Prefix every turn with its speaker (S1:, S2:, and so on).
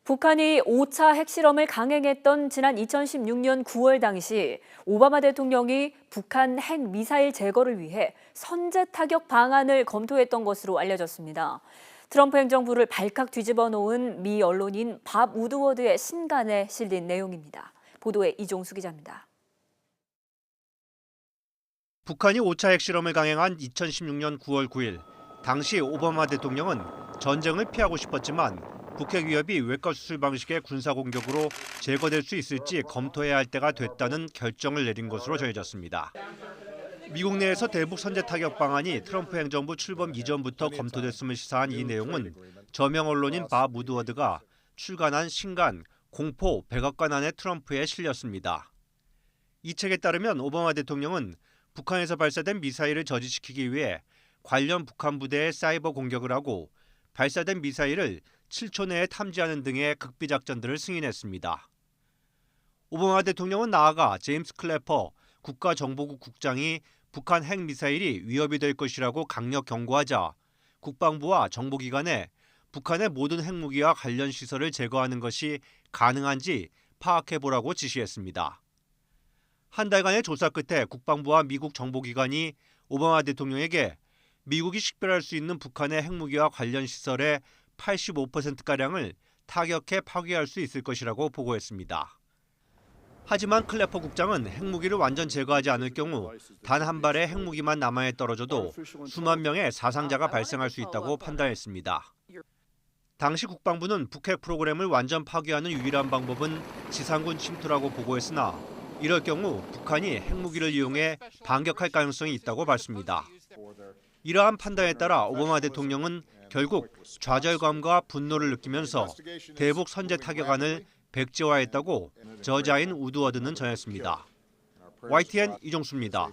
S1: 북한이 5차 핵실험을 강행했던 지난 2016년 9월 당시 오바마 대통령이 북한 핵미사일 제거를 위해 선제 타격 방안을 검토했던 것으로 알려졌습니다. 트럼프 행정부를 발칵 뒤집어 놓은 미 언론인 밥 우드워드의 신간에 실린 내용입니다. 보도에 이종수 기자입니다.
S2: 북한이 5차 핵실험을 강행한 2016년 9월 9일, 당시 오바마 대통령은 전쟁을 피하고 싶었지만 북핵 위협이 외과 수술 방식의 군사 공격으로 제거될 수 있을지 검토해야 할 때가 됐다는 결정을 내린 것으로 전해졌습니다. 미국 내에서 대북 선제 타격 방안이 트럼프 행정부 출범 이전부터 검토됐음을 시사한 이 내용은 저명 언론인 밥 우드워드가 출간한 신간 공포 백악관안의 트럼프에 실렸습니다. 이 책에 따르면 오바마 대통령은 북한에서 발사된 미사일을 저지시키기 위해 관련 북한 부대에 사이버 공격을 하고 발사된 미사일을 7초 내에 탐지하는 등의 극비 작전들을 승인했습니다. 오바마 대통령은 나아가 제임스 클래퍼 국가정보국 국장이 북한 핵미사일이 위협이 될 것이라고 강력 경고하자 국방부와 정보기관에 북한의 모든 핵무기와 관련 시설을 제거하는 것이 가능한지 파악해보라고 지시했습니다. 한 달간의 조사 끝에 국방부와 미국 정보기관이 오바마 대통령에게 미국이 식별할 수 있는 북한의 핵무기와 관련 시설의 85%가량을 타격해 파괴할 수 있을 것이라고 보고했습니다. 하지만 클래퍼 국장은 핵무기를 완전 제거하지 않을 경우 단 한 발의 핵무기만 남아에 떨어져도 수만 명의 사상자가 발생할 수 있다고 판단했습니다. 당시 국방부는 북핵 프로그램을 완전 파괴하는 유일한 방법은 지상군 침투라고 보고했으나 이럴 경우 북한이 핵무기를 이용해 반격할 가능성이 있다고 밝습니다. 이러한 판단에 따라 오바마 대통령은 결국 좌절감과 분노를 느끼면서 대북 선제 타격안을 백지화했다고 저자인 우드워드는 전했습니다. YTN 이종수입니다.